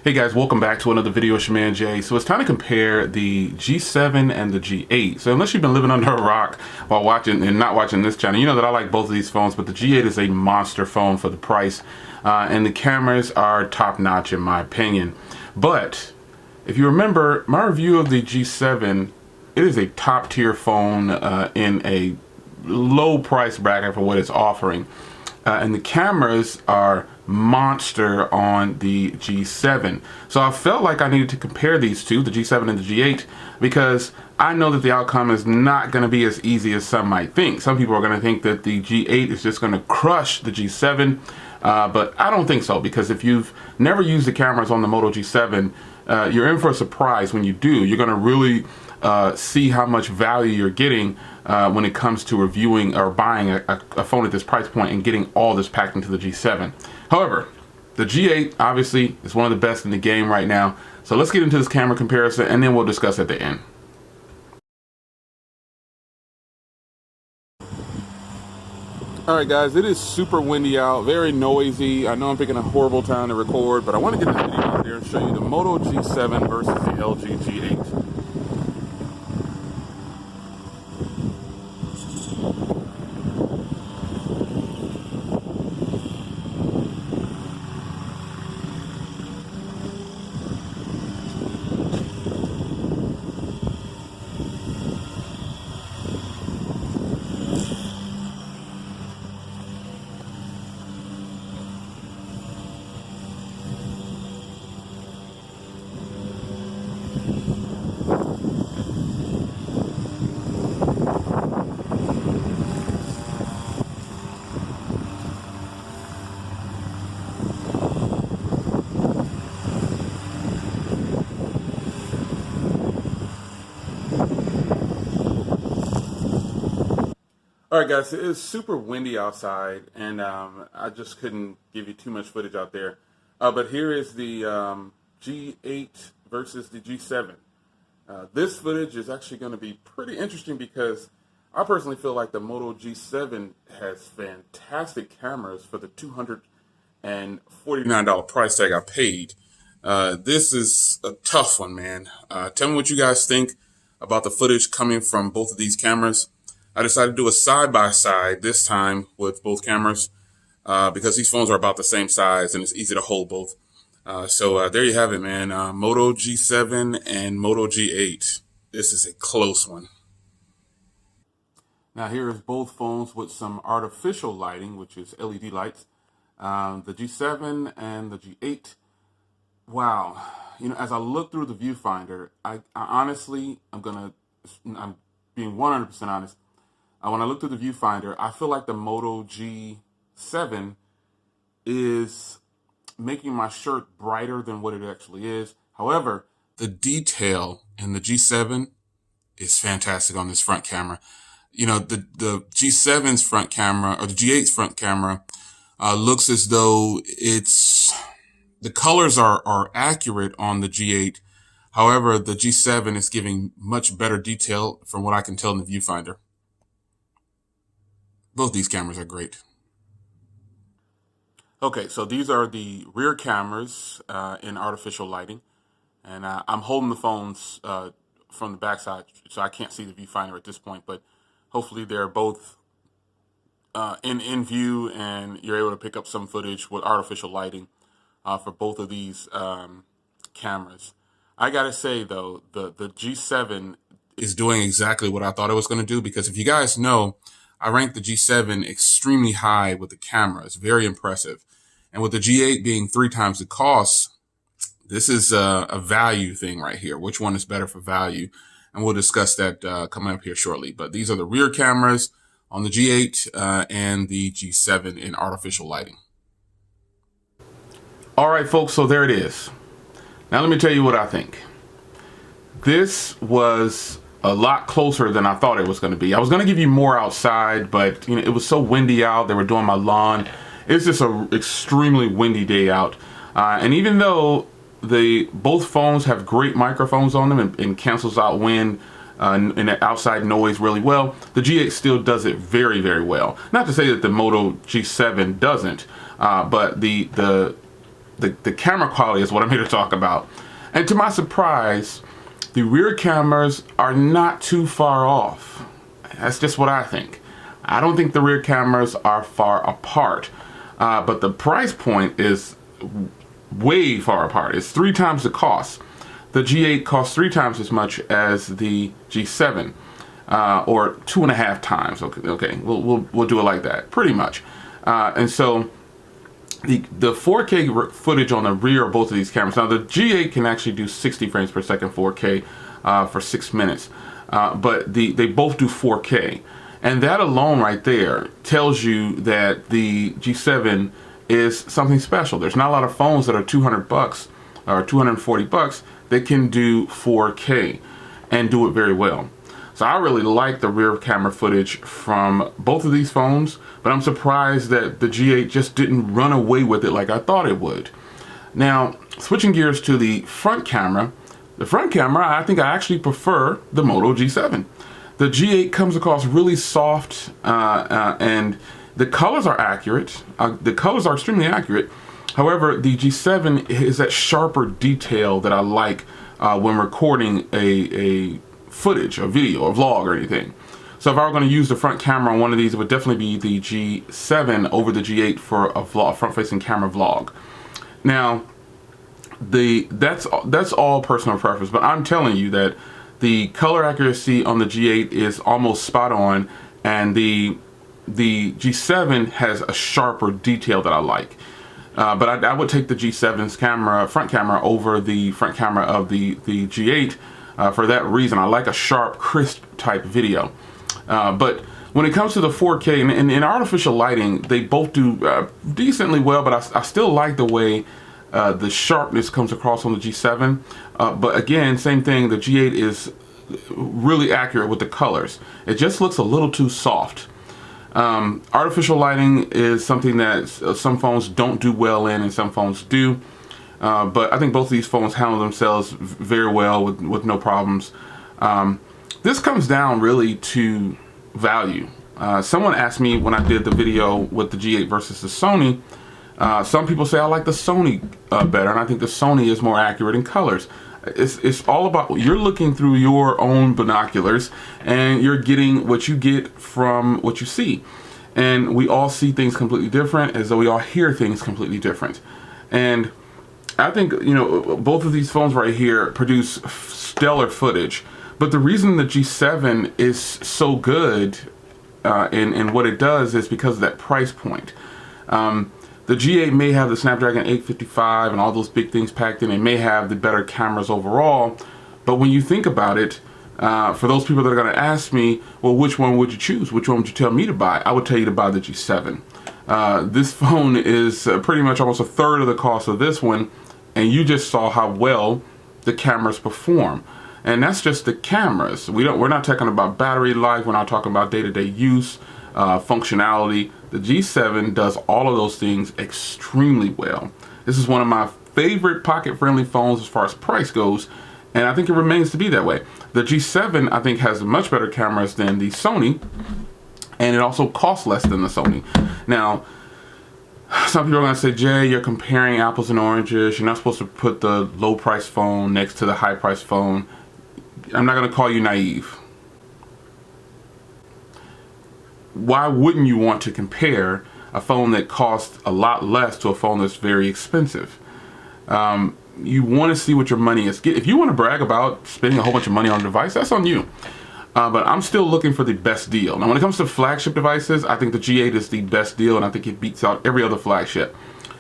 Hey guys, welcome back to another video. It's your man Jay. So it's time to compare the G7 and the G8. So unless you've been living under a rock while watching and not watching this channel, you know that I like both of these phones, but the G8 is a monster phone for the price. And the cameras are top notch in my opinion. But if you remember my review of the G7, it is a top tier phone in a low price bracket for what it's offering. And the cameras are monster on the G7. So I felt like I needed to compare these two, the G7 and the G8, because I know that the outcome is not going to be as easy as some might think. Some people are going to think that the G8 is just going to crush the G7, but I don't think so, because if you've never used the cameras on the Moto G7, you're in for a surprise when you do. You're going to really see how much value you're getting when it comes to reviewing or buying a phone at this price point and getting all this packed into the G7. However, the G8 obviously is one of the best in the game right now. So let's get into this camera comparison and then we'll discuss at the end. All right, guys, it is super windy out, very noisy. I know I'm picking a horrible time to record, but I want to get this video out there and show you the Moto G7 versus the LG G8. All right, guys, it is super windy outside, and I just couldn't give you too much footage out there. But here is the G8 versus the G7. This footage is actually going to be pretty interesting because I personally feel like the Moto G7 has fantastic cameras for the $249 price tag I paid. This is a tough one, man. Tell me what you guys think about the footage coming from both of these cameras. I decided to do a side-by-side this time with both cameras because these phones are about the same size and it's easy to hold both. So there you have it, man. Moto G7 and Moto G8. This is a close one. Now here is both phones with some artificial lighting, which is LED lights. The G7 and the G8. Wow. You know, as I look through the viewfinder, I honestly, I'm being 100% honest. When I look through the viewfinder, I feel like the Moto G7 is making my shirt brighter than what it actually is. However, the detail in the G7 is fantastic on this front camera. You know, the G7's front camera, or the G8's front camera, looks as though the colors are accurate on the G8. However, the G7 is giving much better detail from what I can tell in the viewfinder. Both these cameras are great. Okay, so these are the rear cameras in artificial lighting. And I'm holding the phones from the backside, so I can't see the viewfinder at this point. But hopefully they're both in view and you're able to pick up some footage with artificial lighting for both of these cameras. I gotta say, though, the G7 is doing exactly what I thought it was going to do, because if you guys know, I ranked the G7 extremely high with the cameras, very impressive. And with the G8 being 3 times the cost, this is a value thing right here. Which one is better for value? And we'll discuss that coming up here shortly. But these are the rear cameras on the G8 and the G7 in artificial lighting. All right, folks, so there it is. Now let me tell you what I think. This was a lot closer than I thought it was going to be. I was going to give you more outside, but you know, it was so windy out. They were doing my lawn. It's just an extremely windy day out. And even though both phones have great microphones on them and cancels out wind and the outside noise really well, the G8 still does it very, very well. Not to say that the Moto G7 doesn't, but the the camera quality is what I'm here to talk about. And to my surprise, the rear cameras are not too far off. That's just what I think. I don't think the rear cameras are far apart, but the price point is way far apart. It's 3 times the cost. The G8 costs 3 times as much as the G7, or 2.5 times. Okay, we'll do it like that, pretty much. And so the 4K footage on the rear of both of these cameras. Now the G8 can actually do 60 frames per second 4K for 6 minutes, but they both do 4K, and that alone right there tells you that the G7 is something special. There's not a lot of phones that are $200 or $240 that can do 4K and do it very well. So I really like the rear camera footage from both of these phones, but I'm surprised that the G8 just didn't run away with it like I thought it would. Now, switching gears to the front camera, I think I actually prefer the Moto G7. The G8 comes across really soft, and the colors are accurate. The colors are extremely accurate. However, the G7 is that sharper detail that I like when recording a footage, a video, a vlog, or anything. So if I were going to use the front camera on one of these, it would definitely be the G7 over the G8 for a vlog, front-facing camera vlog. Now, that's all personal preference, but I'm telling you that the color accuracy on the G8 is almost spot on, and the G7 has a sharper detail that I like. But I would take the G7's front camera over the front camera of the G8 for that reason. I like a sharp, crisp type video. But when it comes to the 4K and in artificial lighting, they both do decently well, but I still like the way the sharpness comes across on the G7. But again, same thing, the G8 is really accurate with the colors. It just looks a little too soft. Artificial lighting is something that some phones don't do well in and some phones do. But I think both of these phones handle themselves very well with no problems. This comes down really to value. Someone asked me when I did the video with the G8 versus the Sony, some people say I like the Sony better, and I think the Sony is more accurate in colors. It's all about, you're looking through your own binoculars and you're getting what you get from what you see. And we all see things completely different, as though we all hear things completely different. And I think, you know, both of these phones right here produce stellar footage. But the reason the G7 is so good in what it does is because of that price point. The G8 may have the Snapdragon 855 and all those big things packed in. It may have the better cameras overall. But when you think about it, for those people that are going to ask me, well, which one would you choose? Which one would you tell me to buy? I would tell you to buy the G7. This phone is pretty much almost a third of the cost of this one. And you just saw how well the cameras perform. And that's just the cameras. We're not talking about battery life. We're not talking about day-to-day use, functionality. The G7 does all of those things extremely well. This is one of my favorite pocket-friendly phones as far as price goes, and I think it remains to be that way. The G7, I think, has much better cameras than the Sony, and it also costs less than the Sony. Now, some people are going to say, Jay, you're comparing apples and oranges. You're not supposed to put the low-price phone next to the high-price phone. I'm not going to call you naive. Why wouldn't you want to compare a phone that costs a lot less to a phone that's very expensive? You want to see what your money is. If you want to brag about spending a whole bunch of money on a device, that's on you. But I'm still looking for the best deal. Now, when it comes to flagship devices, I think the G8 is the best deal, and I think it beats out every other flagship.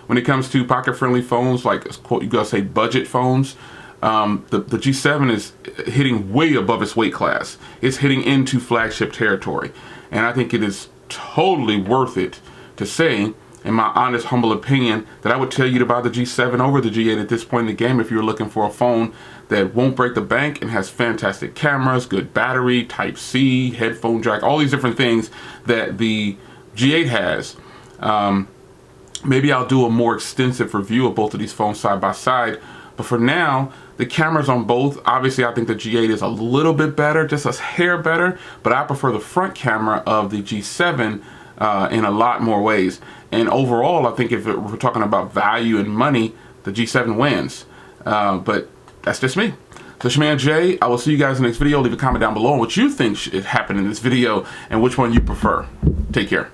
When it comes to pocket-friendly phones, like, quote, you gotta say budget phones, the G7 is hitting way above its weight class. It's hitting into flagship territory. And I think it is totally worth it to say, in my honest, humble opinion, that I would tell you to buy the G7 over the G8 at this point in the game if you're looking for a phone that won't break the bank and has fantastic cameras, good battery, Type-C, headphone jack, all these different things that the G8 has. Maybe I'll do a more extensive review of both of these phones side by side. But for now, the cameras on both, obviously I think the G8 is a little bit better, just a hair better, but I prefer the front camera of the G7 in a lot more ways. And overall, I think if we're talking about value and money, the G7 wins. But that's just me. So it's your man Jay. I will see you guys in the next video. Leave a comment down below on what you think should happen in this video and which one you prefer. Take care.